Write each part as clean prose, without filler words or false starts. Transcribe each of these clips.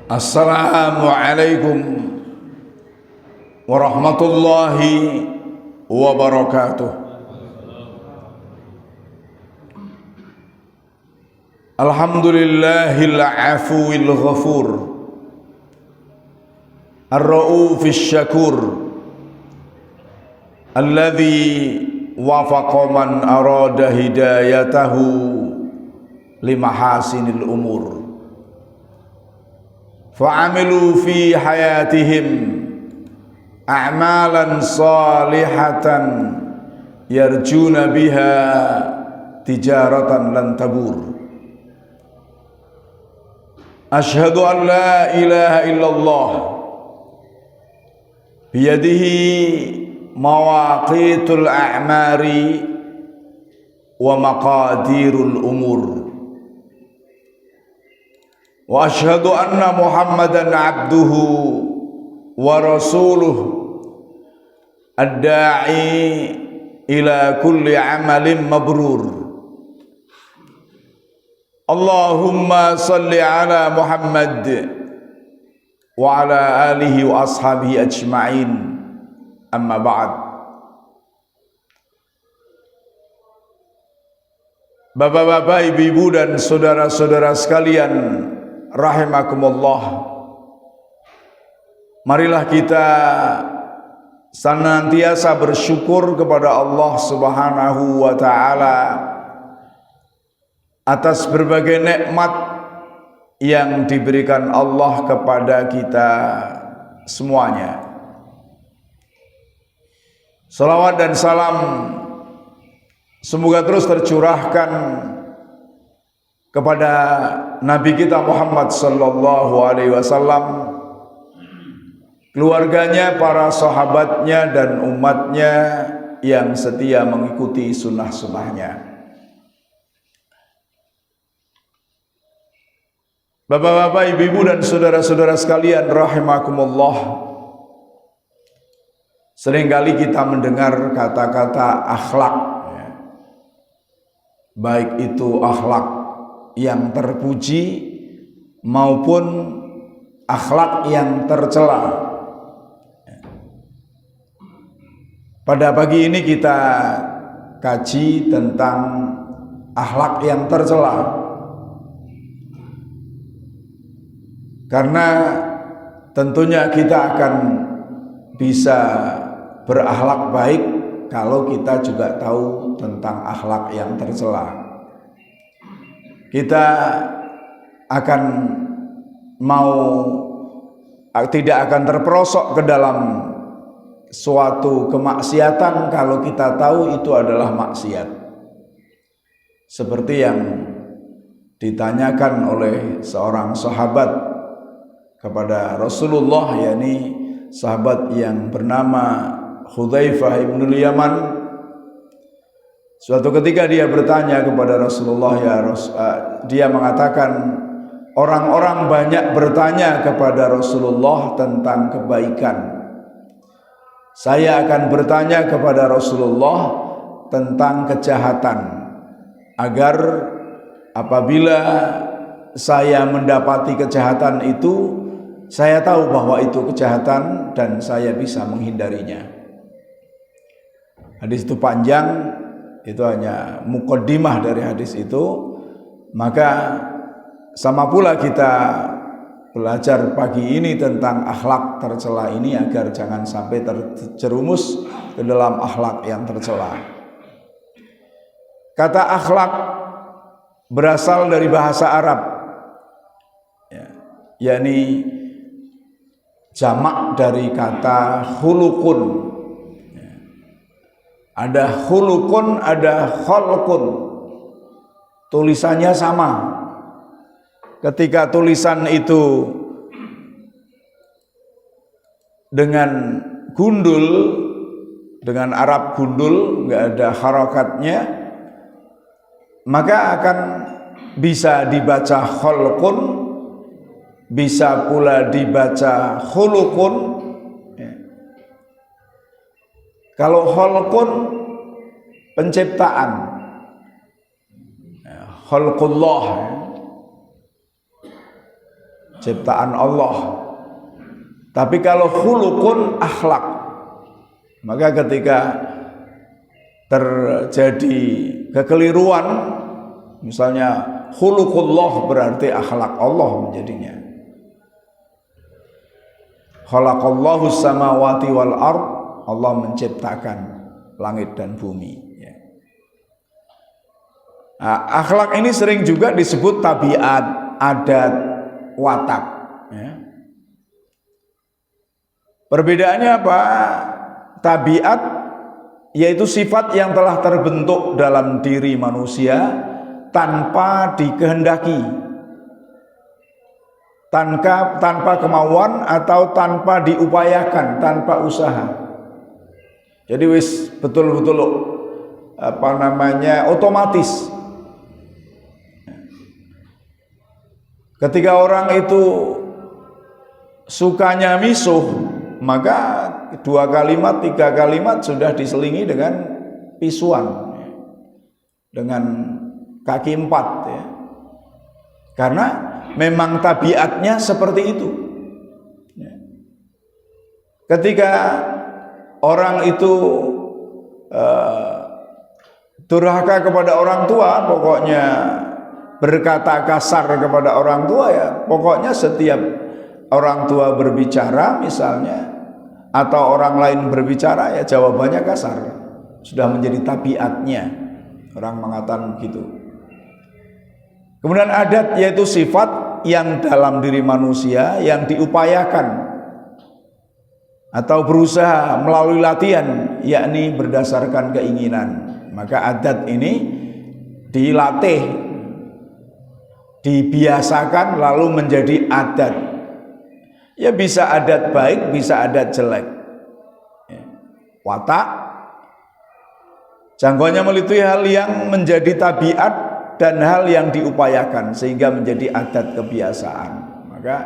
Assalamualaikum warahmatullahi wabarakatuh. Alhamdulillahil afuwil ghafur, ar-ra'ufis syakur, alladzi wafaqa man arada hidayatahu limahasinil umur, fa'amilu fi hayatihim a'malan salihatan yarjuna biha tijaratan lan tabur. Ashhadu an la ilaha illallah biyadihi mawaqitul a'mari wa maqadirul umur, wa ashhadu anna Muhammadan abduhu wa rasuluh ad-da'i ila kulli amalin mabrur. Allahumma salli ala Muhammad wa ala alihi wa ashabihi ajma'in, amma ba'd. Bapak-bapak, ibu-ibu dan saudara-saudara sekalian rahimakumullah, marilah kita senantiasa bersyukur kepada Allah Subhanahu wa ta'ala atas berbagai nikmat yang diberikan Allah kepada kita semuanya. Salawat dan salam semoga terus tercurahkan kepada Nabi kita Muhammad sallallahu alaihi wasallam, keluarganya, para sahabatnya dan umatnya yang setia mengikuti sunnah-sunnahnya. Bapak-bapak, ibu-ibu dan saudara-saudara sekalian rahimakumullah, seringkali kita mendengar kata-kata akhlak, baik itu akhlak yang terpuji maupun akhlak yang tercela. Pada pagi ini kita kaji tentang akhlak yang tercela, karena tentunya kita akan bisa berakhlak baik kalau kita juga tahu tentang akhlak yang tercela. Kita akan tidak akan terperosok ke dalam suatu kemaksiatan kalau kita tahu itu adalah maksiat. Seperti yang ditanyakan oleh seorang sahabat kepada Rasulullah, yakni sahabat yang bernama Hudzaifah ibnul Yaman. Suatu ketika dia bertanya kepada Rasulullah, dia mengatakan, orang-orang banyak bertanya kepada Rasulullah tentang kebaikan. Saya akan bertanya kepada Rasulullah tentang kejahatan, agar apabila saya mendapati kejahatan itu, saya tahu bahwa itu kejahatan dan saya bisa menghindarinya. Hadis itu panjang, itu hanya muqaddimah dari hadis itu. Maka sama pula kita belajar pagi ini tentang akhlak tercela ini agar jangan sampai terjerumus ke dalam akhlak yang tercela. Kata akhlak berasal dari bahasa Arab, yakni jamak dari kata khulukun. Ada khulukun, ada kholkun. Tulisannya sama. Ketika tulisan itu dengan gundul, dengan Arab gundul, nggak ada harokatnya, maka akan bisa dibaca kholkun, bisa pula dibaca khulukun. Kalau kholkun penciptaan, kholqullah. ciptaan Allah. Tapi kalau khuluqun, akhlak, maka ketika terjadi kekeliruan, misalnya khuluqullah berarti akhlak Allah menjadinya. Khalaqallahu samawati wal ard, Allah menciptakan langit dan bumi. Nah, akhlak ini sering juga disebut tabiat, adat, watak. Perbedaannya apa? Tabiat yaitu sifat yang telah terbentuk dalam diri manusia tanpa dikehendaki, tanpa kemauan atau tanpa diupayakan, tanpa usaha. Jadi wis betul-betul otomatis. Ketika orang itu sukanya misuh, maka 2 kalimat, 3 kalimat sudah diselingi dengan pisuan, dengan kaki 4 ya. Karena memang tabiatnya seperti itu. Ketika orang itu durhaka kepada orang tua, pokoknya berkata kasar kepada orang tua, ya pokoknya setiap orang tua berbicara misalnya atau orang lain berbicara, ya jawabannya kasar. Sudah menjadi tabiatnya, orang mengatakan begitu. Kemudian adat yaitu sifat yang dalam diri manusia yang diupayakan atau berusaha melalui latihan, yakni berdasarkan keinginan. Maka adat ini dilatih, dibiasakan lalu menjadi adat. Ya bisa adat baik, bisa adat jelek. Watak, jangkauannya meliputi hal yang menjadi tabiat dan hal yang diupayakan sehingga menjadi adat kebiasaan. Maka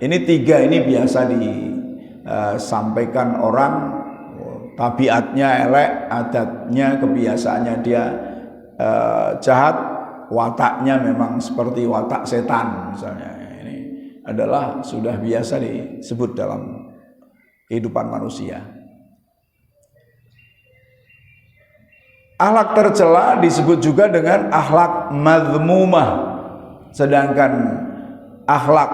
ini 3 ini biasa disampaikan orang, tabiatnya elek, adatnya kebiasaannya dia jahat, wataknya memang seperti watak setan misalnya. Adalah sudah biasa disebut dalam kehidupan manusia. Akhlak tercela disebut juga dengan akhlak madhmumah, sedangkan akhlak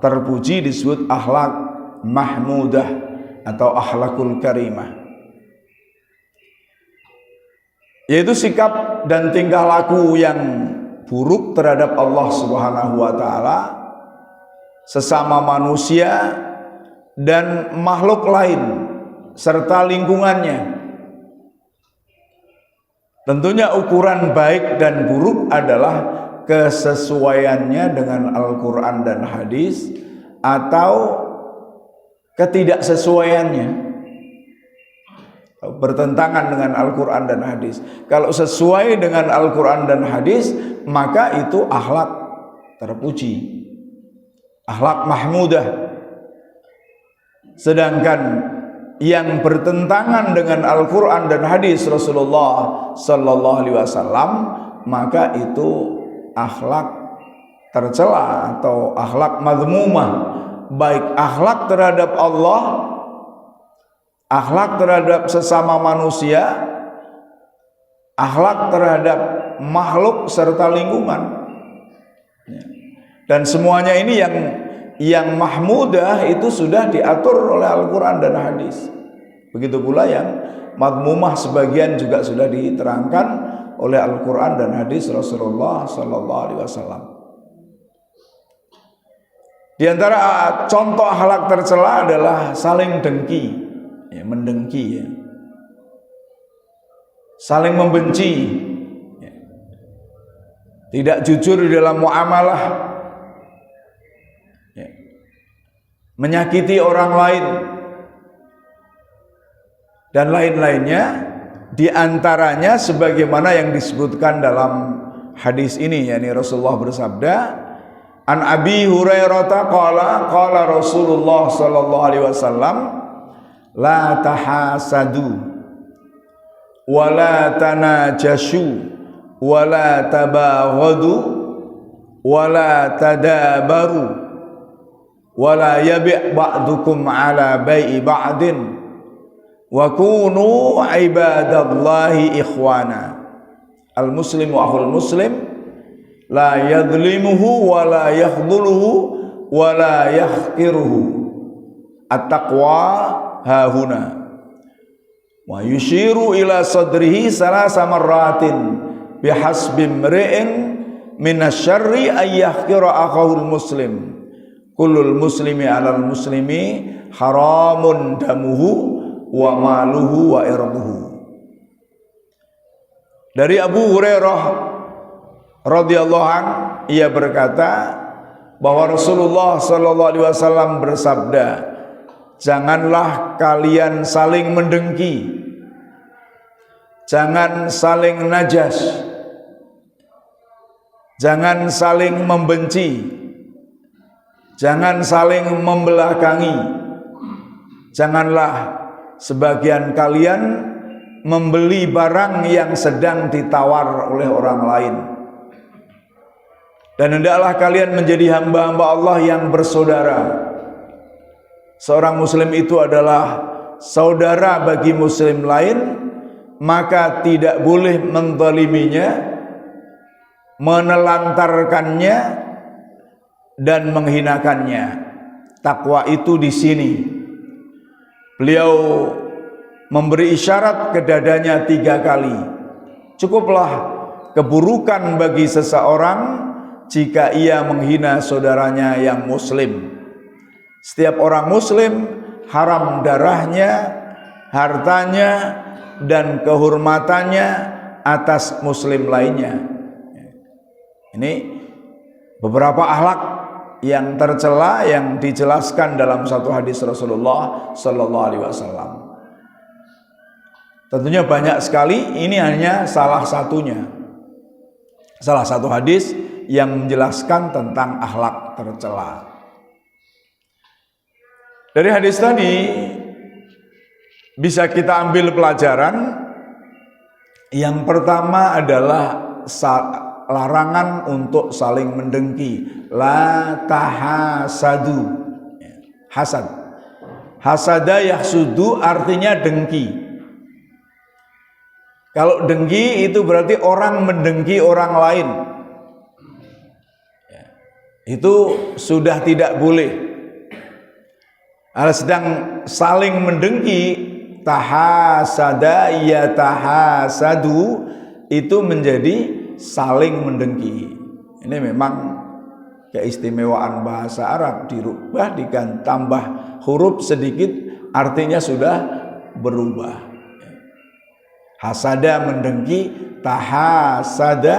terpuji disebut akhlak mahmudah atau akhlakul karimah, yaitu sikap dan tingkah laku yang buruk terhadap Allah Subhanahu wa taala, sesama manusia dan makhluk lain serta lingkungannya. Tentunya ukuran baik dan buruk adalah kesesuaiannya dengan Al-Quran dan hadis atau ketidaksesuaiannya, bertentangan dengan Al-Quran dan hadis. Kalau sesuai dengan Al-Quran dan hadis, maka itu akhlak terpuji, akhlak mahmudah. Sedangkan yang bertentangan dengan Al-Quran dan hadis Rasulullah Sallallahu Alaihi Wasallam, maka itu akhlak tercela atau akhlak madhmumah, baik akhlak terhadap Allah, akhlak terhadap sesama manusia, akhlak terhadap makhluk serta lingkungan. Dan semuanya ini yang mahmudah itu sudah diatur oleh Al-Quran dan hadis. Begitu pula yang madmumah sebagian juga sudah diterangkan oleh Al-Quran dan hadis Rasulullah Sallallahu Alaihi Wasallam. Di antara contoh akhlak tercela adalah saling dengki, mendengki, saling membenci, tidak jujur di dalam muamalah, menyakiti orang lain, dan lain-lainnya. Di antaranya sebagaimana yang disebutkan dalam hadis ini, yakni Rasulullah bersabda, An Abi Hurairah qala Rasulullah sallallahu alaihi wasallam, la tahasadu wa la tanajashu wa la tabaghadu wa la tadabaru wa la yabi' ba'dukum ala bai'i ba'din wa kunu ibadallahi ikhwana. Al muslimu akhul muslim la yadlimuhu wa la yakhdhuluhu wa la yahqiruhu. At-taqwa hahuna. Wa yushiru ila sadrihi salasa marratin bihasbi mri'in minasyarri ay yahqira akhahul muslim. Kullul muslimi 'alal muslimi haramun damuhu wa maluhu wa irduhu. Dari Abu Hurairah radhiyallahu an, ia berkata bahwa Rasulullah sallallahu alaihi wasallam bersabda, janganlah kalian saling mendengki, jangan saling najas, jangan saling membenci, jangan saling membelakangi. Janganlah sebagian kalian membeli barang yang sedang ditawar oleh orang lain. Dan hendaklah kalian menjadi hamba-hamba Allah yang bersaudara. Seorang muslim itu adalah saudara bagi muslim lain, maka tidak boleh menzaliminya, menelantarkannya, dan menghinakannya. Takwa itu di sini. Beliau memberi isyarat ke dadanya 3 kali. Cukuplah keburukan bagi seseorang jika ia menghina saudaranya yang muslim. Setiap orang muslim haram darahnya, hartanya, dan kehormatannya atas muslim lainnya. Ini beberapa akhlak yang tercela yang dijelaskan dalam satu hadis Rasulullah sallallahu alaihi wasallam. Tentunya banyak sekali, ini hanya salah satunya. Salah satu hadis yang menjelaskan tentang akhlak tercela. Dari hadis tadi bisa kita ambil pelajaran. Yang pertama adalah larangan untuk saling mendengki. La tahasadu. Hasad. Hasada yahsudu artinya dengki. Kalau dengki itu berarti orang mendengki orang lain. Itu sudah tidak boleh. Kalau sedang saling mendengki, tahasada ya tahasadu, itu menjadi saling mendengki. Ini memang keistimewaan bahasa Arab, dirubah dengan tambah huruf sedikit artinya sudah berubah. Hasada mendengki, tahasada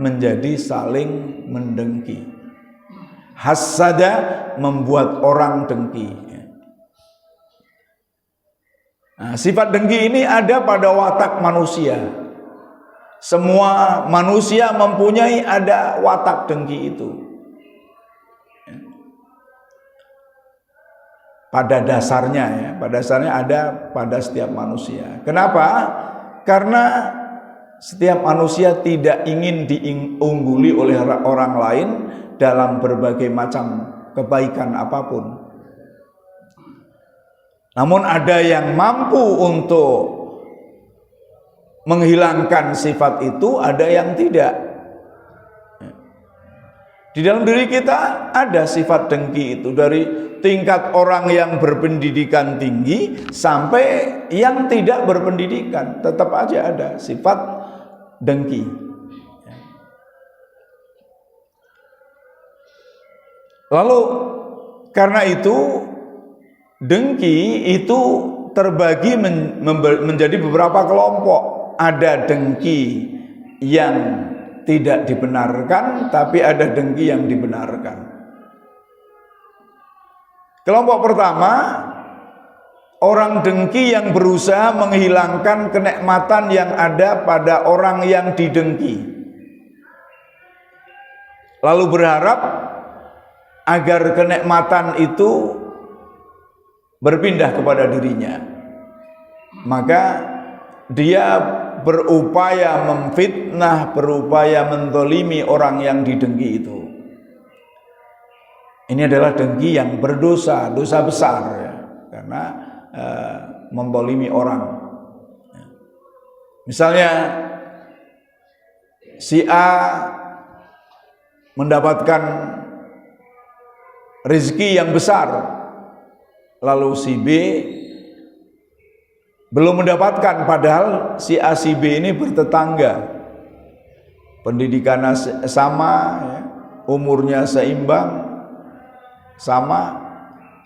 menjadi saling mendengki. Hasada membuat orang dengki. Nah, sifat dengki ini ada pada watak manusia. Semua manusia mempunyai ada watak dengki itu. Pada dasarnya ya, pada dasarnya ada pada setiap manusia. Kenapa? Karena setiap manusia tidak ingin diungguli oleh orang lain dalam berbagai macam kebaikan apapun. Namun ada yang mampu untuk menghilangkan sifat itu, ada yang tidak. Di dalam diri kita ada sifat dengki itu, dari tingkat orang yang berpendidikan tinggi sampai yang tidak berpendidikan, tetap aja ada sifat dengki. Lalu karena itu dengki itu terbagi menjadi beberapa kelompok. Ada dengki yang tidak dibenarkan, tapi ada dengki yang dibenarkan. Kelompok pertama, orang dengki yang berusaha menghilangkan kenikmatan yang ada pada orang yang didengki, lalu berharap agar kenikmatan itu berpindah kepada dirinya. Maka dia berupaya memfitnah, berupaya menzalimi orang yang didengki itu. Ini adalah dengki yang berdosa, dosa besar ya, karena membolimi orang. Misalnya si A mendapatkan rezeki yang besar, lalu si B belum mendapatkan, padahal si A si B ini bertetangga, pendidikannya sama ya, umurnya seimbang, sama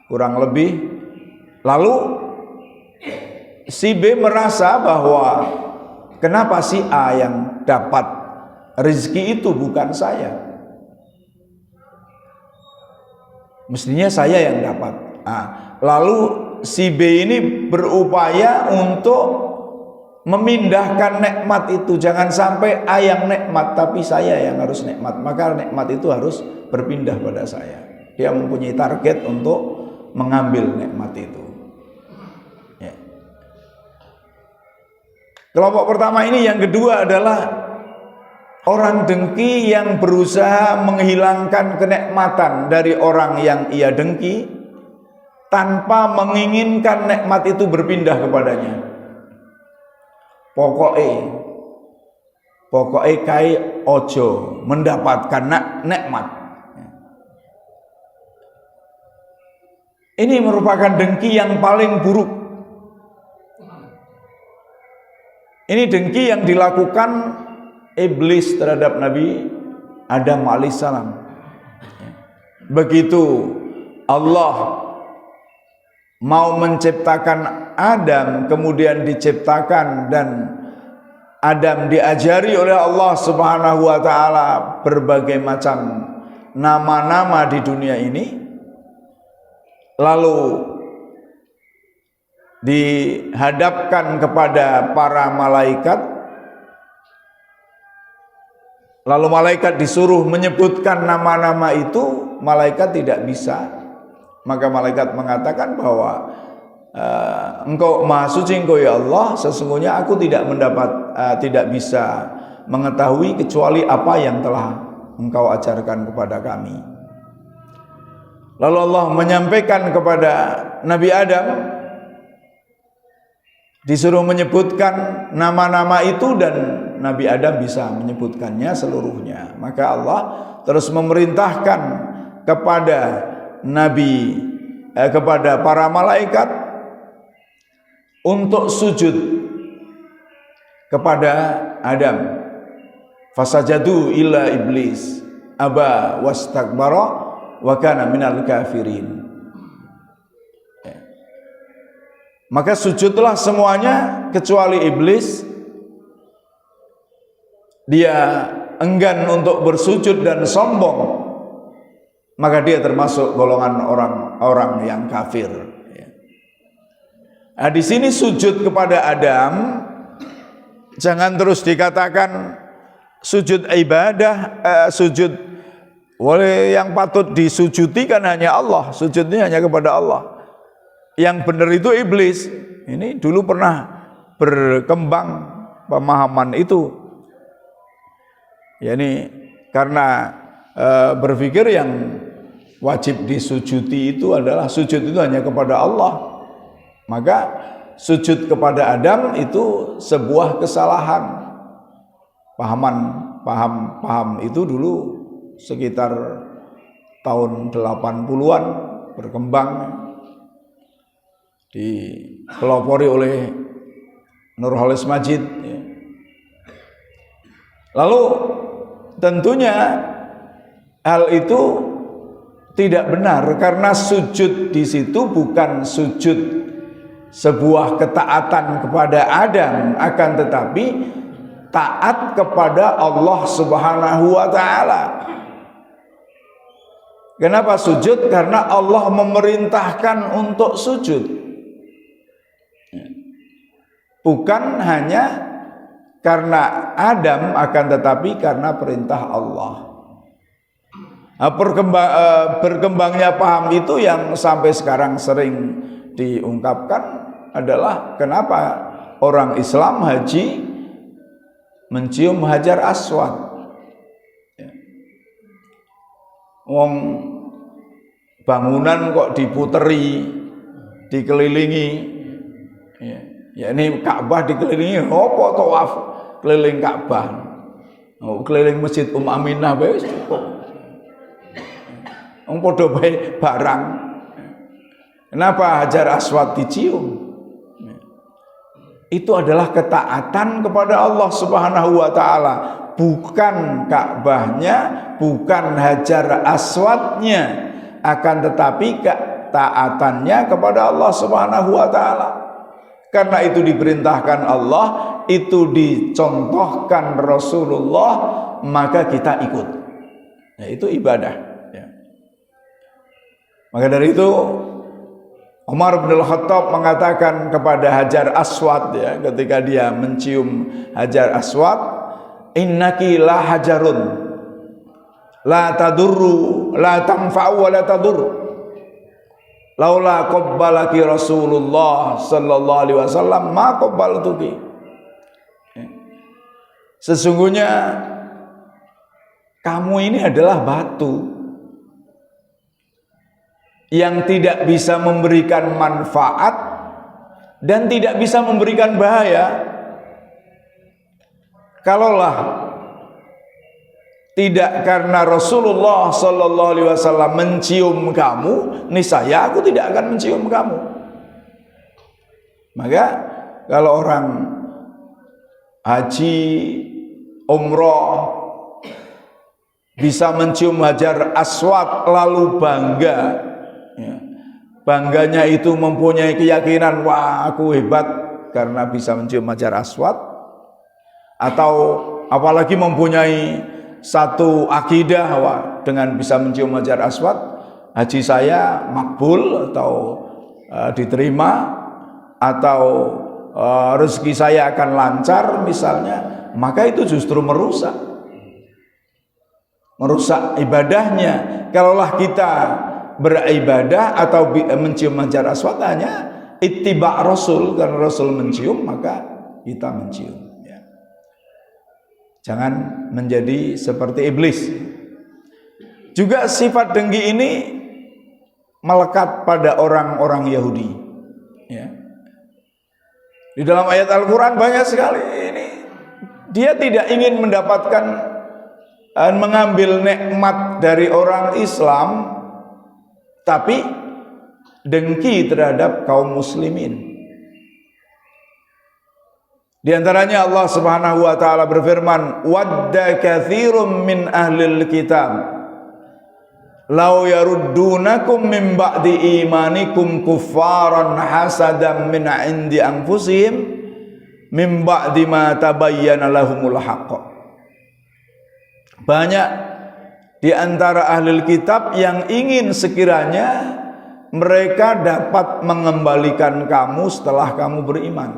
kurang lebih. Lalu si B merasa bahwa kenapa si A yang dapat rezeki itu bukan saya, mestinya saya yang dapat. Lalu si B ini berupaya untuk memindahkan nikmat itu, jangan sampai A yang nikmat tapi saya yang harus nikmat, maka nikmat itu harus berpindah pada saya. Dia mempunyai target untuk mengambil nikmat itu ya. Kelompok pertama ini. Yang kedua adalah orang dengki yang berusaha menghilangkan kenikmatan dari orang yang ia dengki tanpa menginginkan nikmat itu berpindah kepadanya. Pokoknya kai ojo mendapatkan nikmat. Ini merupakan dengki yang paling buruk. Ini dengki yang dilakukan iblis terhadap Nabi Adam alaihissalam. Begitu Allah mau menciptakan Adam, kemudian diciptakan dan Adam diajari oleh Allah Subhanahu wa taala berbagai macam nama-nama di dunia ini. Lalu dihadapkan kepada para malaikat, lalu malaikat disuruh menyebutkan nama-nama itu, malaikat tidak bisa. Maka malaikat mengatakan bahwa engkau maha suci engkau ya Allah, sesungguhnya aku tidak bisa mengetahui kecuali apa yang telah engkau ajarkan kepada kami. Lalu Allah menyampaikan kepada Nabi Adam, disuruh menyebutkan nama-nama itu, dan Nabi Adam bisa menyebutkannya seluruhnya. Maka Allah terus memerintahkan kepada kepada para malaikat untuk sujud kepada Adam. Fasajadu illa iblis aba wastakbara wa kana minal kafirin. Maka sujudlah semuanya kecuali iblis. Dia enggan untuk bersujud dan sombong, maka dia termasuk golongan orang-orang yang kafir. Nah, di sini sujud kepada Adam jangan terus dikatakan sujud ibadah, sujud yang patut disujudi kan hanya Allah, sujudnya hanya kepada Allah. Yang benar itu iblis. Ini dulu pernah berkembang pemahaman itu. Ya, ini karena berpikir yang wajib disujudi itu adalah sujud itu hanya kepada Allah. Maka sujud kepada Adam itu sebuah kesalahan. Paham itu dulu sekitar tahun 80-an berkembang, dipelopori oleh Nurholis Majid. Lalu tentunya hal itu tidak benar, karena sujud di situ bukan sujud sebuah ketaatan kepada Adam, akan tetapi taat kepada Allah Subhanahu wa taala. Kenapa sujud? Karena Allah memerintahkan untuk sujud. Bukan hanya karena Adam, akan tetapi karena perintah Allah. Berkembangnya paham itu yang sampai sekarang sering diungkapkan adalah kenapa orang Islam haji mencium Hajar Aswad. Wong bangunan kok diputeri, dikelilingi. Ya ini Ka'bah dikelilingi, apa tawaf keliling Ka'bah? Oh, keliling Masjid Aminah wis cukup. Wong padha bae barang. Kenapa Hajar Aswad dicium? Itu adalah ketaatan kepada Allah Subhanahu wa taala, bukan Ka'bahnya, bukan Hajar Aswadnya, akan tetapi ketaatannya kepada Allah Subhanahu wa taala. Karena itu diperintahkan Allah, itu dicontohkan Rasulullah, maka kita ikut. Ya, itu ibadah. Ya. Maka dari itu Umar bin Khattab mengatakan kepada Hajar Aswad, ya, ketika dia mencium Hajar Aswad, innaki la hajarun la tadurru la tanfa'u wa la tadurru laula qabbalaki Rasulullah sallallahu alaihi wasallam ma qabbaltuki. Sesungguhnya kamu ini adalah batu yang tidak bisa memberikan manfaat dan tidak bisa memberikan bahaya. Kalaulah tidak karena Rasulullah sallallahu alaihi wasallam mencium kamu, niscaya aku tidak akan mencium kamu. Maka kalau orang haji, umroh bisa mencium Hajar Aswad lalu bangga, ya, bangganya itu mempunyai keyakinan, wah aku hebat karena bisa mencium Hajar Aswad, atau apalagi mempunyai satu akidah, wah dengan bisa mencium Hajar Aswad haji saya makbul atau diterima, atau rezeki saya akan lancar misalnya, maka itu justru merusak ibadahnya. Kalaulah kita beribadah atau mencium Hajar Aswad hanya ittiba Rasul, karena Rasul mencium maka kita mencium. Jangan menjadi seperti iblis. Juga sifat dengki ini melekat pada orang-orang Yahudi. Ya. Di dalam ayat Al-Quran banyak sekali ini. Dia tidak ingin mendapatkan mengambil nikmat dari orang Islam, tapi dengki terhadap kaum muslimin. Di antaranya Allah Subhanahu wa taala berfirman, wadda katsirum min ahlil kitab law yaruddunakum min ba'di imanikum kuffaran hasadan min 'indi anfusihim min ba'di ma tabayyana lahumul haqq. Banyak di antara ahlul kitab yang ingin sekiranya mereka dapat mengembalikan kamu setelah kamu beriman,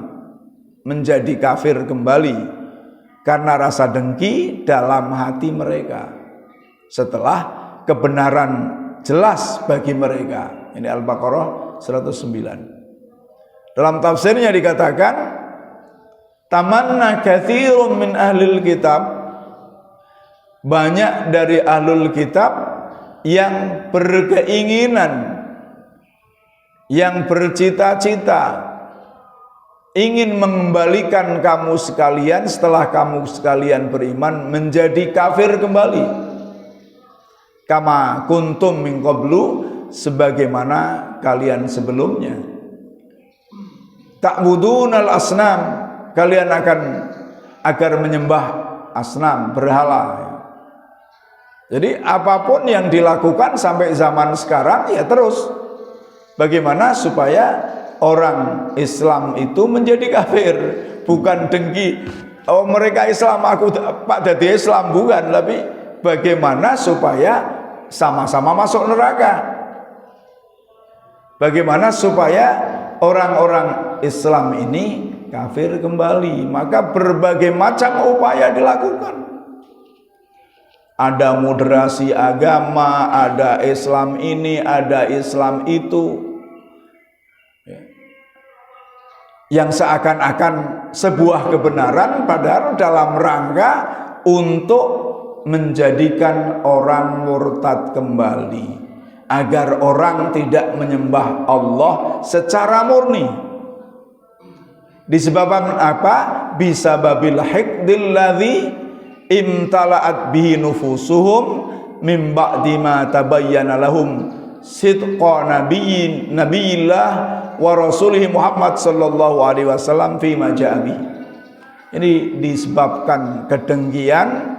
menjadi kafir kembali karena rasa dengki dalam hati mereka setelah kebenaran jelas bagi mereka. Ini Al-Baqarah 109. Dalam tafsirnya dikatakan, tamanna katsirun min ahlil kitab, banyak dari ahlul kitab yang berkeinginan, yang bercita-cita ingin mengembalikan kamu sekalian setelah kamu sekalian beriman menjadi kafir kembali, kama kuntum min qablu, sebagaimana kalian sebelumnya. Ta'budunal asnam, kalian agar menyembah asnam, berhala. Jadi apapun yang dilakukan sampai zaman sekarang ya terus bagaimana supaya orang Islam itu menjadi kafir, bukan dengki. Oh mereka Islam, aku Pak dadi Islam, bukan, tapi bagaimana supaya sama-sama masuk neraka. Bagaimana supaya orang-orang Islam ini kafir kembali, maka berbagai macam upaya dilakukan. Ada moderasi agama, ada Islam ini, ada Islam itu, yang seakan-akan sebuah kebenaran padahal dalam rangka untuk menjadikan orang murtad kembali, agar orang tidak menyembah Allah secara murni. Disebabkan apa? Bisababil hiqdil ladzi imtala'at bihi nufusuhum min ba'di ma tabayyana lahum sidqa nabiyillah wa rasulih Muhammad sallallahu alaihi wasallam fi ma ja'a bihi. Ini disebabkan kedengkian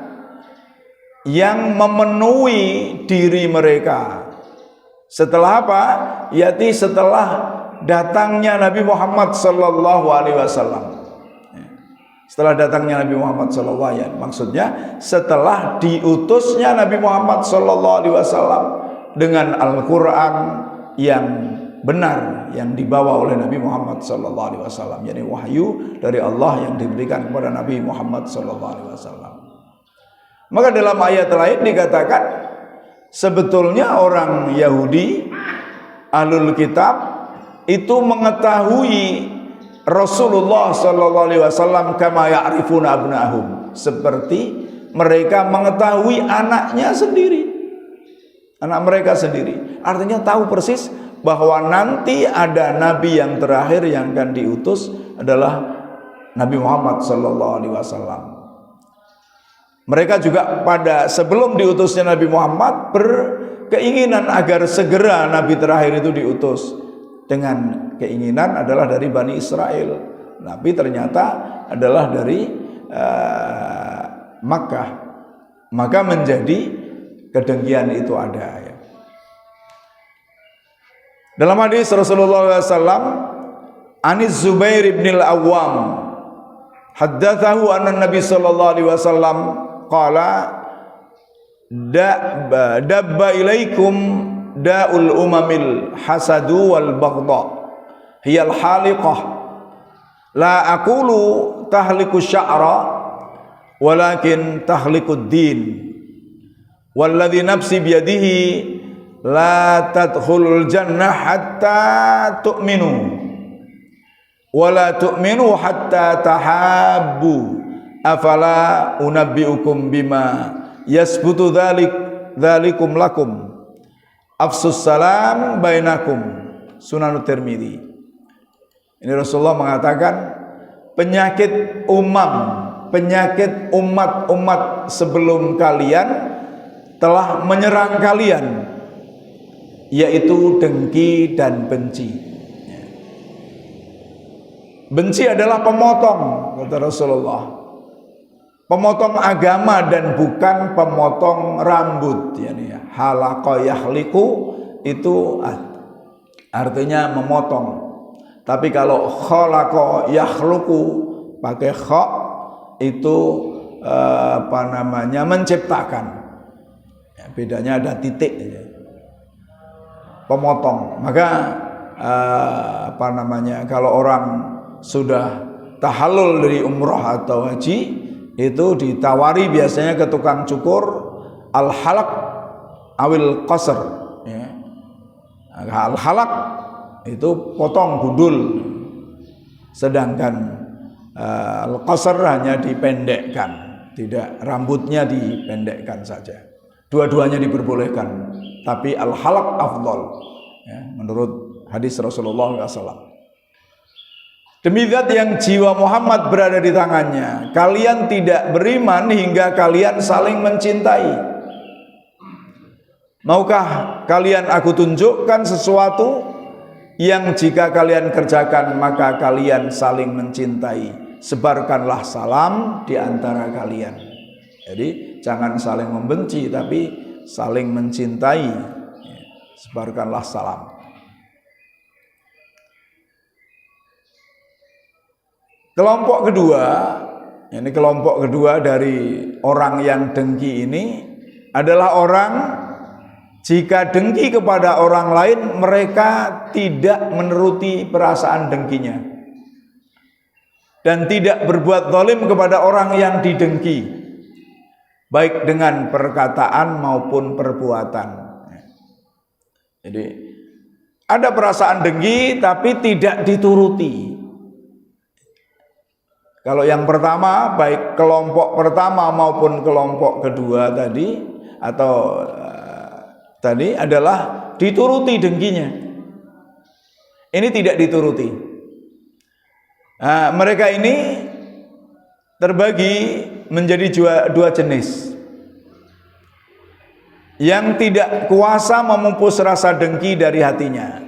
yang memenuhi diri mereka. Setelah apa? Yaitu setelah datangnya Nabi Muhammad sallallahu alaihi wasallam. Setelah datangnya Nabi Muhammad sallallahu alaihi wasallam, maksudnya setelah diutusnya Nabi Muhammad sallallahu alaihi wasallam dengan Al-Qur'an yang benar yang dibawa oleh Nabi Muhammad sallallahu alaihi wasallam, yakni wahyu dari Allah yang diberikan kepada Nabi Muhammad sallallahu alaihi wasallam. Maka dalam ayat lain dikatakan sebetulnya orang Yahudi Ahlul Kitab itu mengetahui Rasulullah sallallahu alaihi wasallam kama ya'rifuna abna'ahum, seperti mereka mengetahui anaknya sendiri, anak mereka sendiri. Artinya tahu persis bahwa nanti ada nabi yang terakhir yang akan diutus adalah Nabi Muhammad sallallahu alaihi wasallam. Mereka juga pada sebelum diutusnya Nabi Muhammad berkeinginan agar segera nabi terakhir itu diutus, dengan keinginan adalah dari Bani Israel. Nabi ternyata adalah dari Makkah. Maka menjadi kedengkian itu ada ya. Dalam hadis Rasulullah SAW, Anis Zubair ibn al-Awwam haddathahu anna Nabi sallallahu alaihi wasallam qala dabba ilaikum da'ul umamil hasadu wal baghdha hiyal haliqah la aqulu tahliku sya'ra walakin tahlikud din walladhi nafsi biyadihi la tadkhulul jannah hatta tu'minu wa la tu'minu hatta tahabbu afala unabbiukum bima yasbutu dzalikum lakum afsus salam bainakum. Sunan Tirmidzi. Ini Rasulullah mengatakan penyakit umat-umat sebelum kalian telah menyerang kalian, yaitu dengki dan benci. Benci adalah pemotong, kata Rasulullah. Pemotong agama dan bukan pemotong rambut, yani halaqa yahliku itu artinya memotong. Tapi kalau khalaqa yakhluqu pakai kha itu menciptakan. Ya, bedanya ada titik ya. Pemotong. Maka kalau orang sudah tahallul dari umroh atau haji itu ditawari biasanya ke tukang cukur al-halaq awil qasr ya. Al-halaq itu potong gundul, sedangkan al-qasr hanya dipendekkan, tidak, rambutnya dipendekkan saja. Dua-duanya diperbolehkan, tapi al-halaq afdal ya, menurut hadis Rasulullah SAW. Demi zat yang jiwa Muhammad berada di tangannya, kalian tidak beriman hingga kalian saling mencintai. Maukah kalian aku tunjukkan sesuatu yang jika kalian kerjakan maka kalian saling mencintai? Sebarkanlah salam di antara kalian. Jadi jangan saling membenci tapi saling mencintai. Sebarkanlah salam. Kelompok kedua dari orang yang dengki ini adalah orang jika dengki kepada orang lain mereka tidak menuruti perasaan dengkinya dan tidak berbuat zalim kepada orang yang didengki, baik dengan perkataan maupun perbuatan. Jadi ada perasaan dengki tapi tidak dituruti. Kalau yang pertama, baik kelompok pertama maupun kelompok kedua tadi, atau tadi adalah dituruti dengkinya. Ini tidak dituruti. Nah, mereka ini terbagi menjadi dua jenis. Yang tidak kuasa memupus rasa dengki dari hatinya.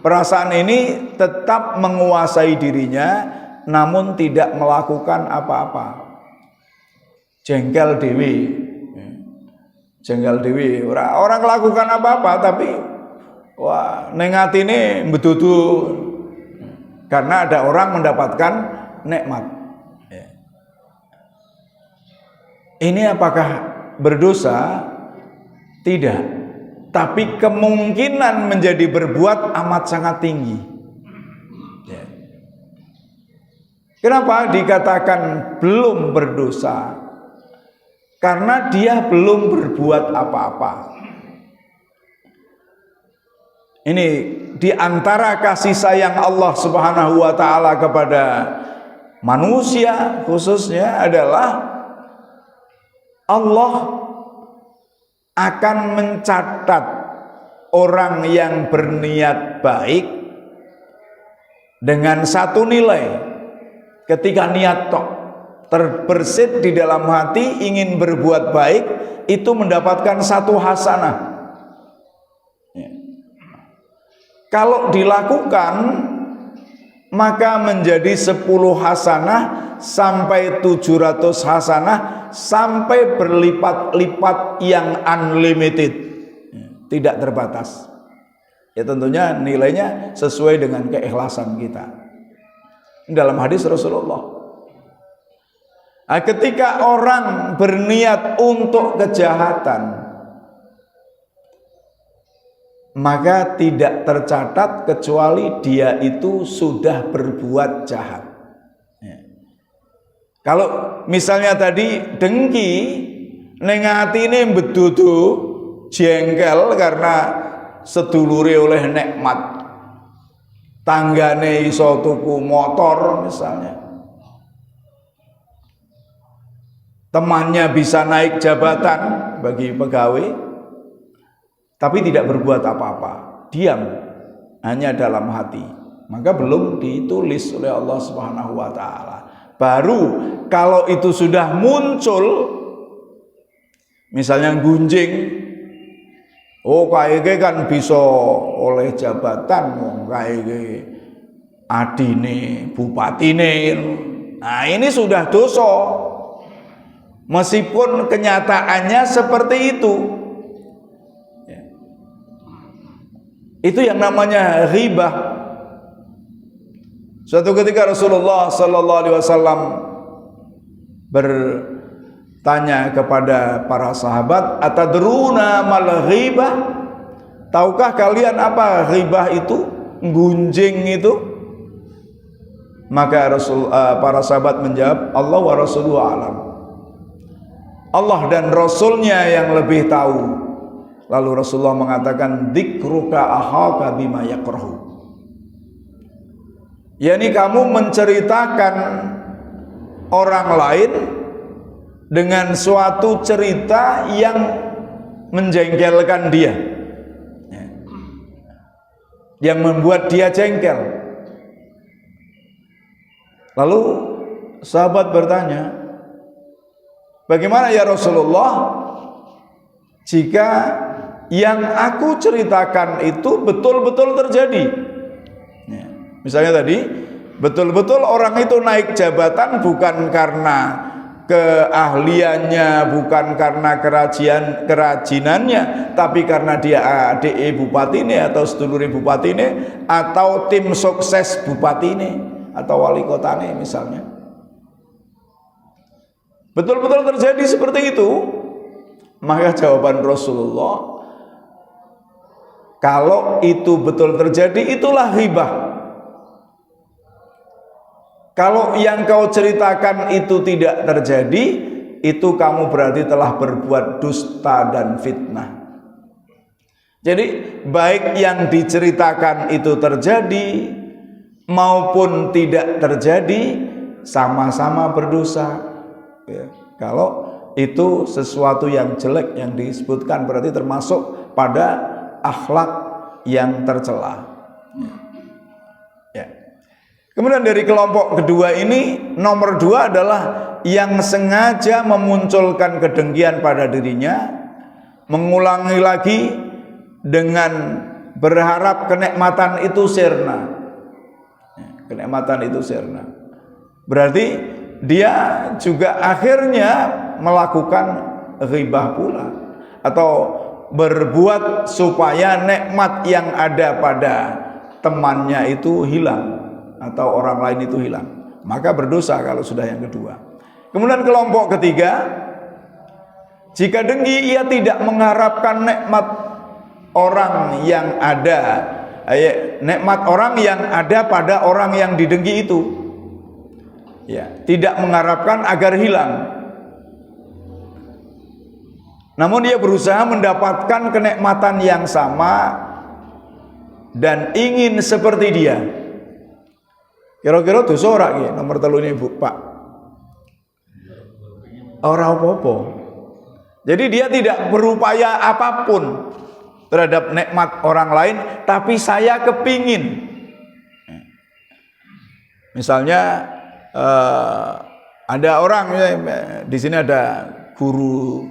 Perasaan ini tetap menguasai dirinya, namun tidak melakukan apa-apa. Jengkel dewi, orang lakukan apa-apa tapi wah neng atine mbedudu karena ada orang mendapatkan nikmat. Ini apakah berdosa? Tidak, tapi kemungkinan menjadi berbuat amat sangat tinggi. Kenapa dikatakan belum berdosa? Karena dia belum berbuat apa-apa. Ini di antara kasih sayang Allah Subhanahu wa taala kepada manusia khususnya adalah Allah akan mencatat orang yang berniat baik dengan satu nilai. Ketika niat terbersit di dalam hati ingin berbuat baik, itu mendapatkan satu hasanah. Kalau dilakukan maka menjadi 10 hasanah sampai 700 hasanah sampai berlipat-lipat yang unlimited, tidak terbatas. Ya tentunya nilainya sesuai dengan keikhlasan kita. Dalam hadis Rasulullah, ketika orang berniat untuk kejahatan, maka tidak tercatat kecuali dia itu sudah berbuat jahat. Kalau misalnya tadi dengki, neng atine bedudu jengkel karena sedulure oleh nikmat, tanggane iso tuku motor misalnya, temannya bisa naik jabatan bagi pegawai, tapi tidak berbuat apa-apa, diam hanya dalam hati, maka belum ditulis oleh Allah Subhanahu wa taala. Baru kalau itu sudah muncul, misalnya gunjing, oh kayak kan bisa oleh jabatan, kayak adine bupatine. Nah ini sudah dosa, meskipun kenyataannya seperti itu. Itu yang namanya ghibah. Suatu ketika Rasulullah sallallahu alaihi wasallam bertanya kepada para sahabat, "Atadruna mal ghibah?" Tahukah kalian apa ghibah itu? Gunjing itu? Maka para sahabat menjawab, "Allah wa rasuluhu a'lam." Allah dan Rasulnya yang lebih tahu. Lalu Rasulullah mengatakan, "Dzikruka akhaka bima yakrahu." yakni kamu menceritakan orang lain dengan suatu cerita yang menjengkelkan dia, yang membuat dia jengkel. Lalu sahabat bertanya, bagaimana ya Rasulullah jika yang aku ceritakan itu betul-betul terjadi? Misalnya tadi, betul-betul orang itu naik jabatan bukan karena keahliannya, bukan karena kerajinannya, tapi karena dia ADE bupati ini atau sedulur bupati ini atau tim sukses bupati ini atau wali kota ini misalnya. Betul-betul terjadi seperti itu. Maka jawaban Rasulullah, kalau itu betul terjadi, itulah ghibah. Kalau yang kau ceritakan itu tidak terjadi, itu kamu berarti telah berbuat dusta dan fitnah. Jadi baik yang diceritakan itu terjadi maupun tidak terjadi, sama-sama berdosa. Ya, kalau itu sesuatu yang jelek yang disebutkan, berarti termasuk pada akhlak yang tercela. Ya. Kemudian dari kelompok kedua ini, nomor 2 adalah yang sengaja memunculkan kedengkian pada dirinya, mengulangi lagi dengan berharap kenikmatan itu sirna. Kenikmatan itu sirna. Berarti dia juga akhirnya melakukan ghibah pula, atau berbuat supaya nikmat yang ada pada temannya itu hilang atau orang lain itu hilang. Maka berdosa kalau sudah yang kedua. Kemudian kelompok ketiga, jika dengki ia tidak mengharapkan nikmat orang yang ada, nikmat orang yang ada pada orang yang didengki itu, ya, tidak mengharapkan agar hilang. Namun dia berusaha mendapatkan kenikmatan yang sama dan ingin seperti dia. Kira-kira dosa ora iki nomor 3 ini Bu, Pak. Ora apa-apa. Jadi dia tidak berupaya apapun terhadap nikmat orang lain, tapi saya kepingin. Misalnya ada orang, di sini ada guru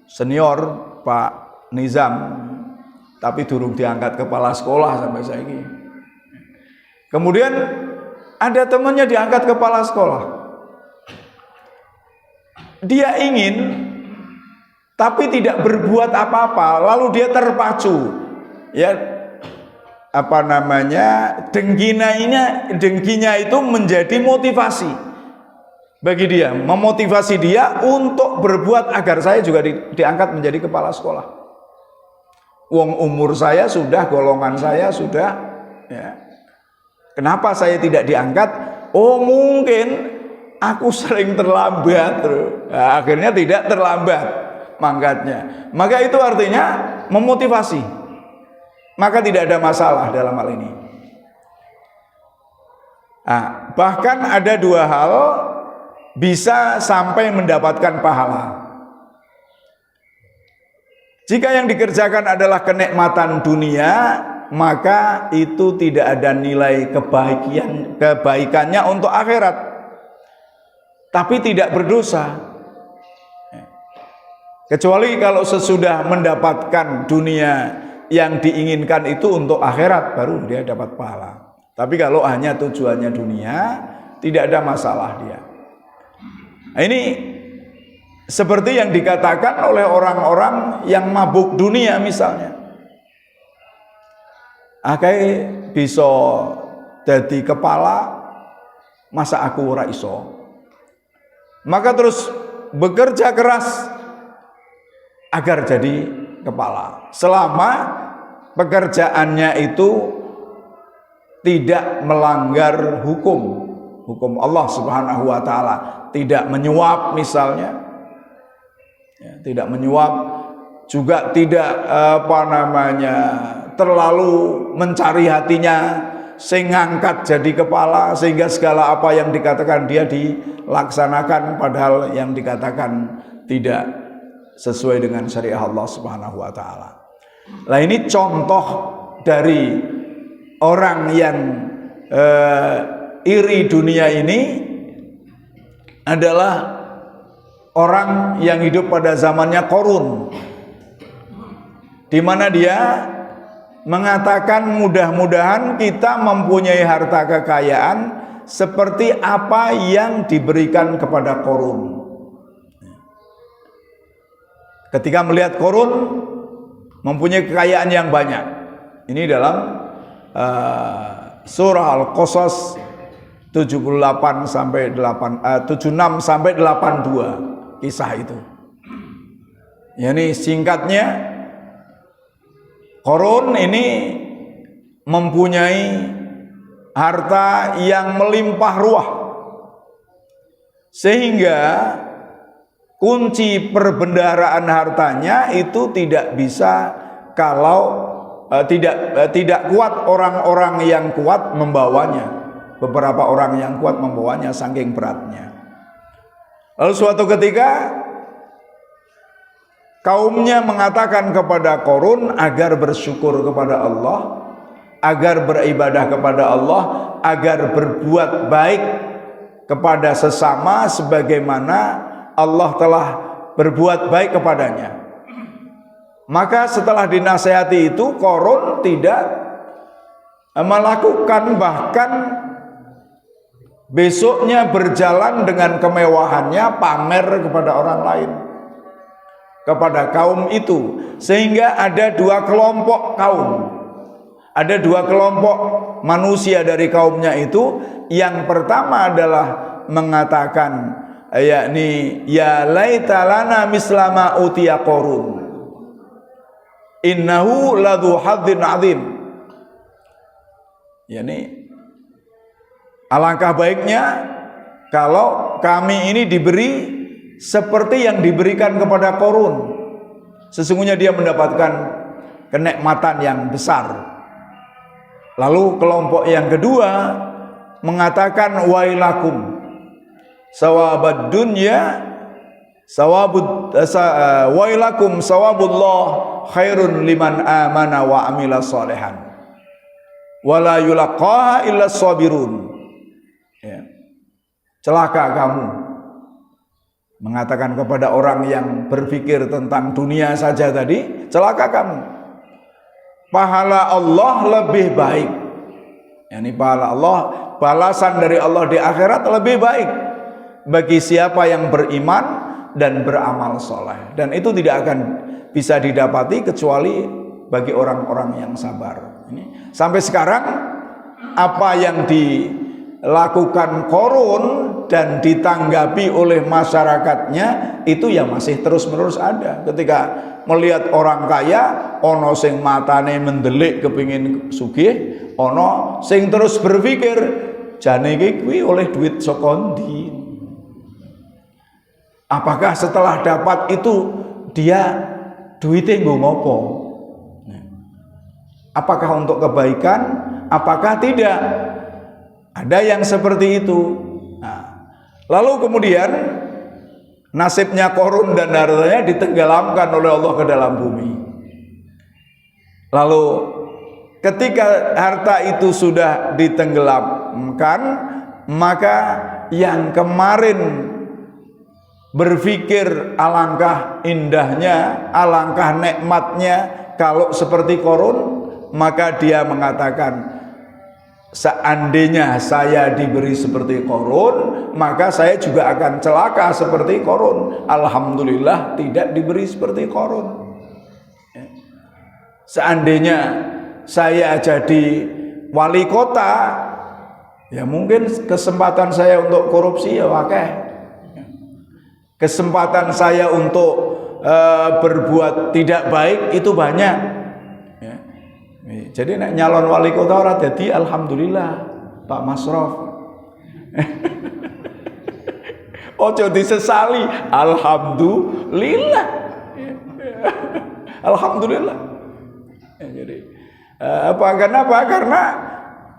senior Pak Nizam, tapi durung diangkat kepala sekolah sampai saiki. Kemudian ada temannya diangkat kepala sekolah. Dia ingin, tapi tidak berbuat apa-apa, lalu dia terpacu, ya, apa namanya, dengkinya itu menjadi motivasi bagi dia, memotivasi dia untuk berbuat agar saya juga diangkat menjadi kepala sekolah. Wong umur saya sudah, golongan saya sudah, ya. Kenapa saya tidak diangkat? Oh, mungkin aku sering terlambat. Nah, akhirnya tidak terlambat mangkatnya. Maka itu artinya memotivasi. Maka tidak ada masalah dalam hal ini. Nah, bahkan ada 2 hal bisa sampai mendapatkan pahala. Jika yang dikerjakan adalah kenikmatan dunia, maka itu tidak ada nilai kebaikannya untuk akhirat, tapi tidak berdosa. Kecuali kalau sesudah mendapatkan dunia yang diinginkan itu untuk akhirat, baru dia dapat pahala. Tapi kalau hanya tujuannya dunia, tidak ada masalah dia. Nah, ini seperti yang dikatakan oleh orang-orang yang mabuk dunia misalnya. Akai bisa jadi kepala, masa aku ora iso. Maka terus bekerja keras agar jadi kepala, selama pekerjaannya itu tidak melanggar hukum Allah Subhanahu wa taala, tidak menyuap misalnya, ya, tidak menyuap, juga tidak terlalu mencari hatinya, sing ngangkat jadi kepala sehingga segala apa yang dikatakan dia dilaksanakan, padahal yang dikatakan tidak sesuai dengan syariat Allah Subhanahu wa taala. Nah, ini contoh dari orang yang iri dunia ini adalah orang yang hidup pada zamannya Qarun, di mana dia mengatakan mudah-mudahan kita mempunyai harta kekayaan seperti apa yang diberikan kepada Qarun. Ketika melihat Qarun mempunyai kekayaan yang banyak, ini dalam surah Al-Qasas 76 sampai 82 kisah itu. Ya, ini singkatnya, Qarun ini mempunyai harta yang melimpah ruah, sehingga kunci perbendaharaan hartanya itu tidak bisa kalau tidak kuat orang-orang yang kuat membawanya. Beberapa orang yang kuat membawanya saking beratnya. Lalu suatu ketika kaumnya mengatakan kepada Qarun agar bersyukur kepada Allah, agar beribadah kepada Allah, agar berbuat baik kepada sesama sebagaimana Allah telah berbuat baik kepadanya. Maka setelah dinasihati itu, Qarun tidak melakukan, bahkan besoknya berjalan dengan kemewahannya, pamer kepada orang lain, kepada kaum itu. Sehingga ada dua kelompok kaum, ada dua kelompok manusia dari kaumnya itu. Yang pertama adalah mengatakan, yakni ya laita lana mislama utiya Qarun innahu ladzu hadzin adzim. Yani alangkah baiknya kalau kami ini diberi seperti yang diberikan kepada Qarun. Sesungguhnya dia mendapatkan kenikmatan yang besar. Lalu kelompok yang kedua mengatakan wailakum sawabud dunya wailakum sawabullah khairun liman amana wa amila salihan wala yulaqaha illa sabirun. Ya. Celaka kamu, mengatakan kepada orang yang berpikir tentang dunia saja tadi, celaka kamu, pahala Allah lebih baik. Yani pahala Allah, balasan dari Allah di akhirat lebih baik bagi siapa yang beriman dan beramal soleh. Dan itu tidak akan bisa didapati kecuali bagi orang-orang yang sabar. Ini sampai sekarang apa yang dilakukan Qarun dan ditanggapi oleh masyarakatnya itu ya masih terus-menerus ada. Ketika melihat orang kaya, ono sing matane mendelik kepingin sugih, ono sing terus berpikir jane iki kuwi oleh duit saka ndi. Apakah setelah dapat itu dia duitnya nggo ngopo? Apakah untuk kebaikan? Apakah tidak? Ada yang seperti itu. Nah, lalu kemudian nasibnya Qarun dan hartanya ditenggelamkan oleh Allah ke dalam bumi. Lalu ketika harta itu sudah ditenggelamkan, maka yang kemarin berpikir alangkah indahnya, alangkah nikmatnya kalau seperti Qarun, maka dia mengatakan, seandainya saya diberi seperti Qarun, maka saya juga akan celaka seperti Qarun. Alhamdulillah tidak diberi seperti Qarun. Seandainya saya jadi wali kota, ya mungkin kesempatan saya untuk korupsi ya wakeh. Kesempatan saya untuk berbuat tidak baik itu banyak. Ya. Jadi nek nyalon wali kota ora dadi alhamdulillah Pak Masrof. Ojo disesali, alhamdulillah. Alhamdulillah. Ya, jadi kenapa? Karena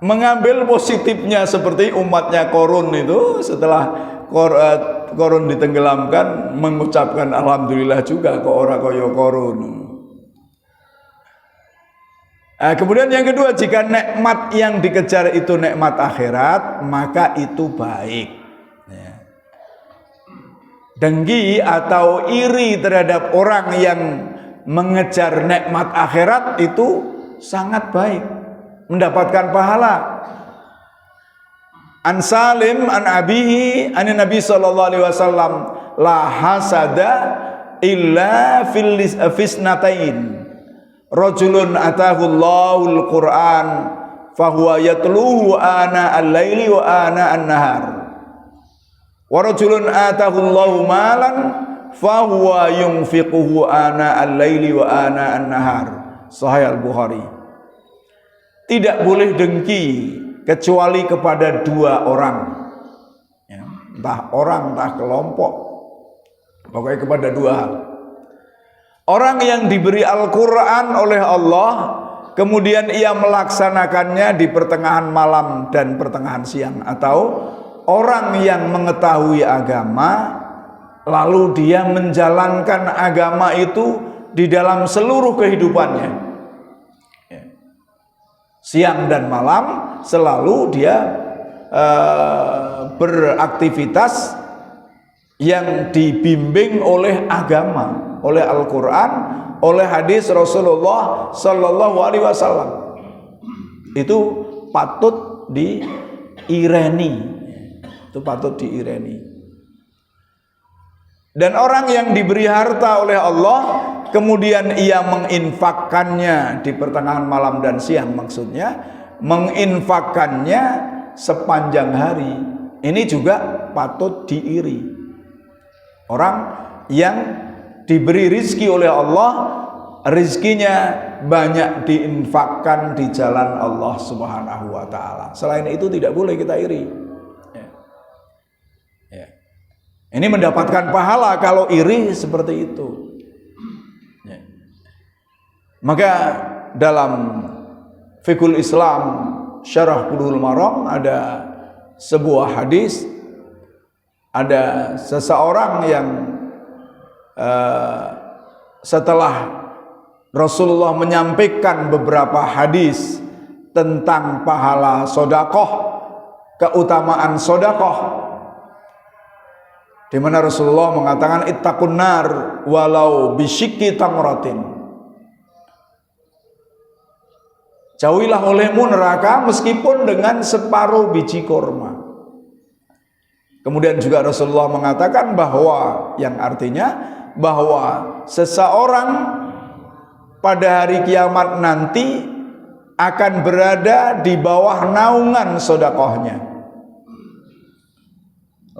mengambil positifnya seperti umatnya Qarun itu setelah Qarun ditenggelamkan mengucapkan alhamdulillah juga ke orang kaya Qarun. Kemudian yang kedua, jika nikmat yang dikejar itu nikmat akhirat, maka itu baik. Ya. Dengki atau iri terhadap orang yang mengejar nikmat akhirat itu sangat baik, mendapatkan pahala. An Salim an abihi an Nabi sallallahu alaihi wasallam la hasada illa fil fisnatain rajulun atahu Allahul Qur'an fahuwa yatluhu ana al-laili wa ana an-nahar wa rajulun atahu Allahu malan fahuwa yunfiquhu ana al-laili wa ana an-nahar. Sahih Al-Bukhari. Tidak boleh dengki kecuali kepada dua orang, ya, entah orang entah kelompok, pokoknya kepada dua hal. Orang yang diberi Al-Quran oleh Allah, kemudian ia melaksanakannya di pertengahan malam dan pertengahan siang, atau orang yang mengetahui agama lalu dia menjalankan agama itu di dalam seluruh kehidupannya, siang dan malam selalu dia beraktivitas yang dibimbing oleh agama, oleh Al-Quran, oleh hadis Rasulullah Sallallahu Alaihi Wasallam. Itu patut diireni, itu patut diireni. Dan orang yang diberi harta oleh Allah kemudian ia menginfakkannya di pertengahan malam dan siang, maksudnya menginfakkannya sepanjang hari, ini juga patut diiri. Orang yang diberi rizki oleh Allah, rizkinya banyak diinfakkan di jalan Allah Subhanahu wa ta'ala. Selain itu tidak boleh kita iri. Ini mendapatkan pahala kalau iri seperti itu. Maka dalam Fiqhul Islam Syarah Bulughul Maram ada sebuah hadis, ada seseorang yang setelah Rasulullah menyampaikan beberapa hadis tentang pahala sodakoh, keutamaan sodakoh, di mana Rasulullah mengatakan ittaqun nar walau bisyikki tamratin, jauhilah olehmu neraka meskipun dengan separuh biji korma. Kemudian juga Rasulullah mengatakan bahwa, yang artinya bahwa seseorang pada hari kiamat nanti akan berada di bawah naungan sodakohnya.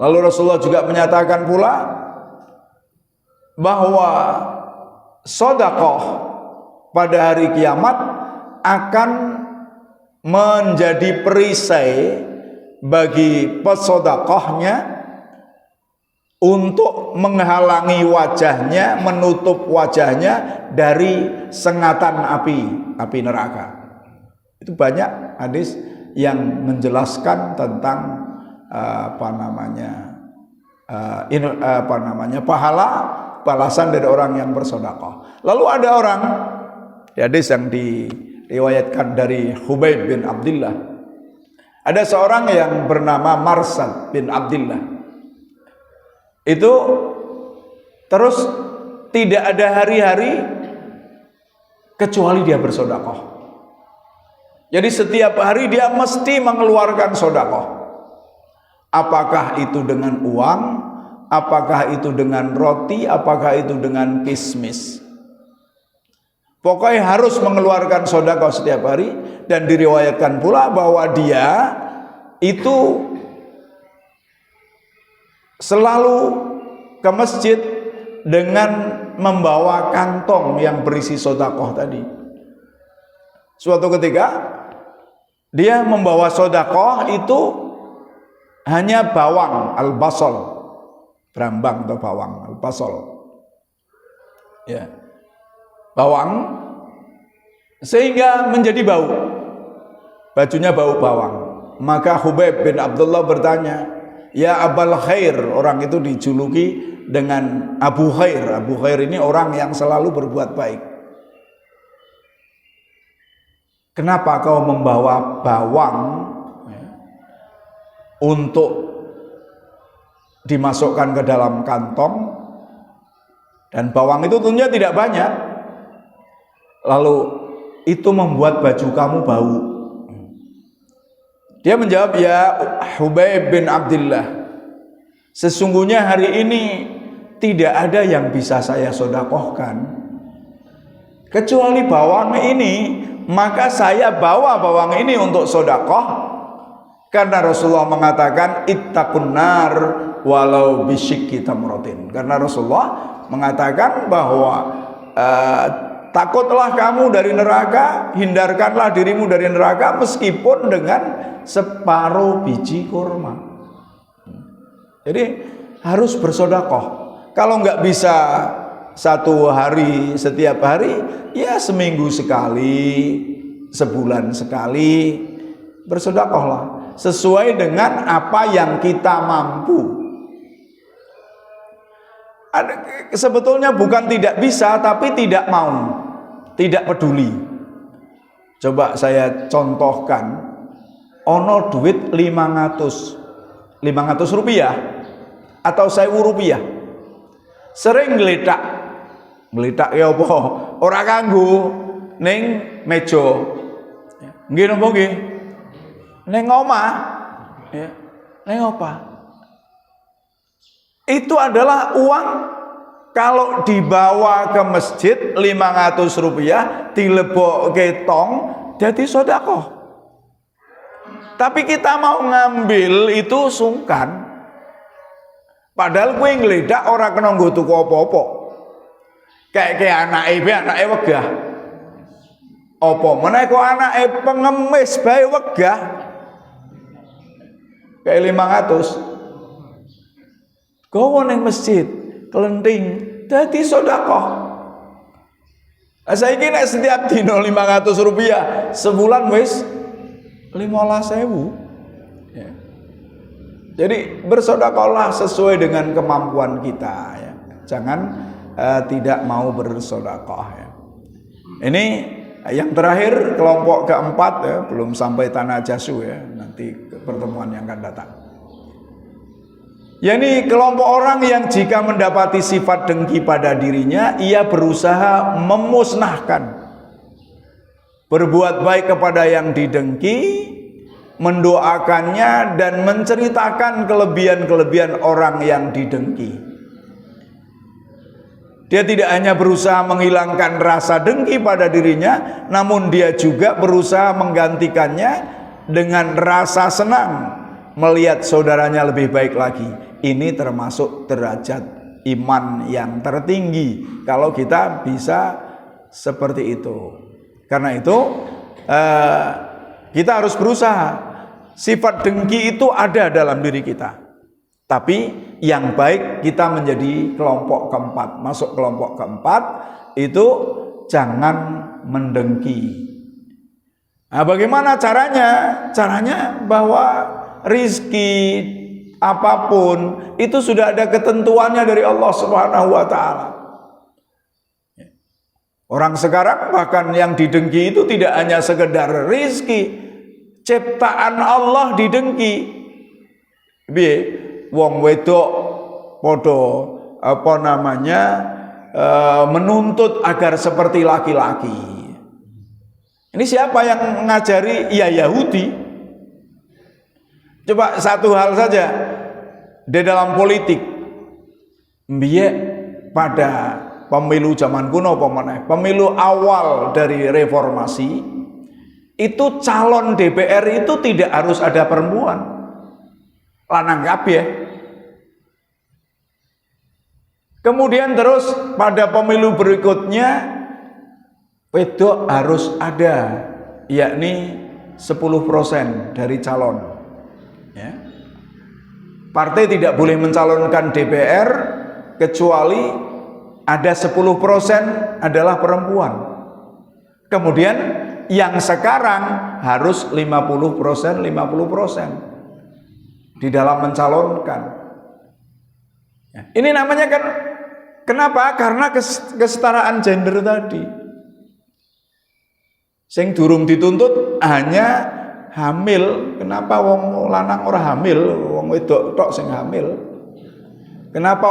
Lalu Rasulullah juga menyatakan pula bahwa sodakoh pada hari kiamat akan menjadi perisai bagi pesodakohnya untuk menghalangi wajahnya, menutup wajahnya dari sengatan api neraka. Itu banyak hadis yang menjelaskan tentang pahala balasan dari orang yang bersodakoh. Lalu ada orang, hadis yang diriwayatkan dari Khubayb bin Abdullah, ada seorang yang bernama Marsad bin Abdullah. Itu terus tidak ada hari-hari kecuali dia bersodakoh. Jadi setiap hari dia mesti mengeluarkan sodakoh. Apakah itu dengan uang, apakah itu dengan roti, apakah itu dengan kismis. Pokoknya harus mengeluarkan sodakoh setiap hari. Dan diriwayatkan pula bahwa dia itu selalu ke masjid dengan membawa kantong yang berisi sodakoh tadi. Suatu ketika dia membawa sodakoh itu hanya bawang al-basol, brambang atau bawang al-basol, ya, bawang, sehingga menjadi bau, bajunya bau bawang. Maka Khubayb bin Abdullah bertanya, ya Abul Khair, orang itu dijuluki dengan Abu Khair. Abu Khair ini orang yang selalu berbuat baik. Kenapa kau membawa bawang untuk dimasukkan ke dalam kantong, dan bawang itu tentunya tidak banyak, lalu itu membuat baju kamu bau? Dia menjawab, ya Khubayb bin Abdullah, sesungguhnya hari ini tidak ada yang bisa saya sodakohkan kecuali bawang ini, maka saya bawa bawang ini untuk sodakoh. Karena Rasulullah mengatakan ittaqun nar walau bisyikki tamratin. Karena Rasulullah mengatakan bahwa takutlah kamu dari neraka, hindarkanlah dirimu dari neraka meskipun dengan separuh biji kurma. Jadi harus bersodakoh. Kalau nggak bisa satu hari setiap hari, ya seminggu sekali, sebulan sekali, bersodakohlah sesuai dengan apa yang kita mampu. sebetulnya bukan tidak bisa, tapi tidak mau, tidak peduli. Coba saya contohkan, ono duit 500 rupiah atau 1.000 rupiah, sering ngeletak ya apa? Ora kanggo ning meja, nggih napa nggih? Ning omah, ya, ning apa? Itu adalah uang kalau dibawa ke masjid 500 rupiah dilebokke tong jadi sedekah. Tapi kita mau ngambil itu sungkan. Padahal kowe ngledak ora kena nggo tuku apa-apa. Kayak anake wegah. Apa meneh kok anake pengemis bae wegah. Kayak 500. Gowo ning masjid, kelenting, dadi sedekah. Saiki nek setiap dino 500 rupiah, sebulan wis 15.000. Ya. Jadi bersedekahlah sesuai dengan kemampuan kita ya. Jangan tidak mau bersedekah ya. Ini yang terakhir kelompok keempat ya, belum sampai tanah jasu ya, nanti pertemuan yang akan datang. yakni kelompok orang yang jika mendapati sifat dengki pada dirinya, ia berusaha memusnahkan, berbuat baik kepada yang didengki, mendoakannya dan menceritakan kelebihan-kelebihan orang yang didengki. Dia tidak hanya berusaha menghilangkan rasa dengki pada dirinya, namun dia juga berusaha menggantikannya dengan rasa senang melihat saudaranya lebih baik lagi. Ini termasuk derajat iman yang tertinggi kalau kita bisa seperti itu. Karena itu kita harus berusaha. Sifat dengki itu ada dalam diri kita, tapi yang baik kita menjadi kelompok keempat. Masuk kelompok keempat itu jangan mendengki. Nah, bagaimana caranya? Caranya bahwa rizki apapun itu sudah ada ketentuannya dari Allah Subhanahu wa taala. Orang sekarang bahkan yang didengki itu tidak hanya sekedar rizki, ciptaan Allah didengki. Piye? Wong wedok podo menuntut agar seperti laki-laki. Ini siapa yang ngajari? Ya Yahudi. Coba satu hal saja di dalam politik. Biye pada pemilu zaman kuno pemilu awal dari reformasi itu calon DPR itu tidak harus ada perempuan. Lanang kabeh. Kemudian terus pada pemilu berikutnya wedok harus ada, yakni 10% dari calon. Ya. Partai tidak boleh mencalonkan DPR kecuali ada 10% adalah perempuan. Kemudian yang sekarang harus 50% di dalam mencalonkan. Ini namanya kan, kenapa? Karena kesetaraan gender tadi. Sing durung dituntut hanya hamil. Kenapa wong lanang ora hamil, wong wedok tok sing hamil? Kenapa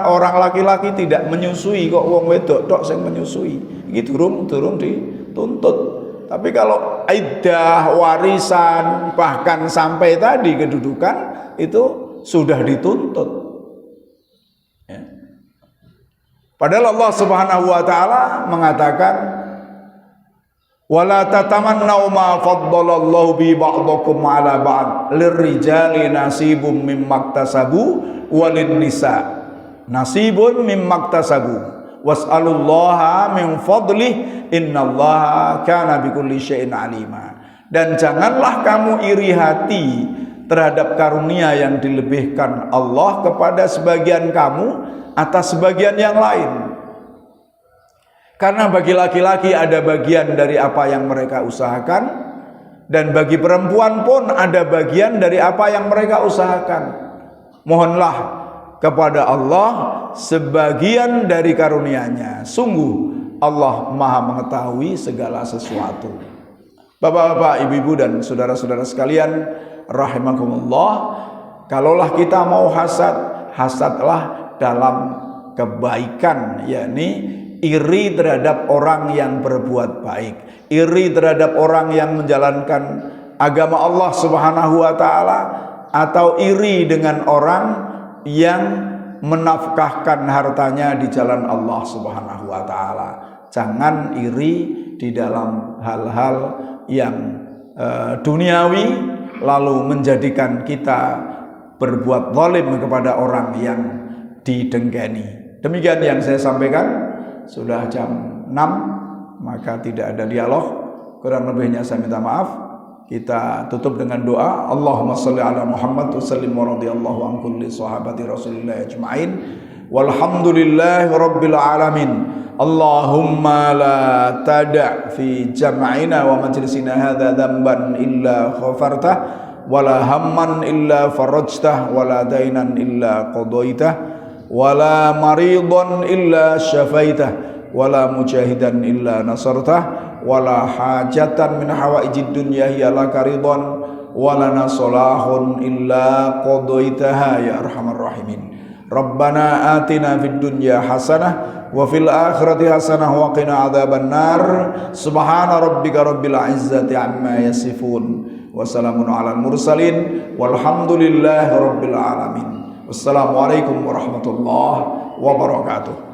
orang laki-laki tidak menyusui, kok wong wedok tok sing menyusui? Iki durung dituntut. Tapi kalau iddah, warisan, bahkan sampai tadi kedudukan itu sudah dituntut. Ya. Padahal Allah Subhanahu wa taala mengatakan wala tatamannaw ma faddalallahu bi ba'dakum 'ala ba'd lirrijali nasibum mimma iktasabu walin nisa nasibun mimma iktasabu was'alullaha min fadlih innallaha kana bikulli syai'in alima. Dan janganlah kamu iri hati terhadap karunia yang dilebihkan Allah kepada sebagian kamu atas sebagian yang lain. Karena bagi laki-laki ada bagian dari apa yang mereka usahakan, dan bagi perempuan pun ada bagian dari apa yang mereka usahakan. Mohonlah kepada Allah sebagian dari karunia-Nya. Sungguh Allah Maha mengetahui segala sesuatu. Bapak-bapak, ibu-ibu dan saudara-saudara sekalian rahimakumullah, kalaulah kita mau hasad, hasadlah dalam kebaikan, yakni iri terhadap orang yang berbuat baik, iri terhadap orang yang menjalankan agama Allah Subhanahu wa taala, atau iri dengan orang yang menafkahkan hartanya di jalan Allah Subhanahu wa taala. Jangan iri di dalam hal-hal yang duniawi lalu menjadikan kita berbuat zalim kepada orang yang didengkeni. Demikian yang saya sampaikan. Sudah jam 6, maka tidak ada dialog. Kurang lebihnya saya minta maaf. Kita tutup dengan doa. Allahumma shalli ala Muhammad wa sallim wa radhiyallahu an kulli sahabati Rasulillah ajma'in. Walhamdulillahi rabbil alamin. Allahumma la tada' fi jam'ina wa majlisina hadha dhanban illa ghafartah, wala hamman illa farajtah, wala dainan illa qadaitah, wala maridan illa syafaitah, wala mujahidan illa nasartah, wala hajatan min hawaijid dunya hiya laka ridwan, wala nasolahun illa qadaitaha ya arhamar rahimin. Rabbana atina fid dunya hasanah wa fil akhirati hasanah wa qina adzaban nar. Subhana rabbika rabbil izzati amma yasifun wa salamun alal mursalin walhamdulillahi rabbil alamin. Wassalamualaikum warahmatullahi wabarakatuh.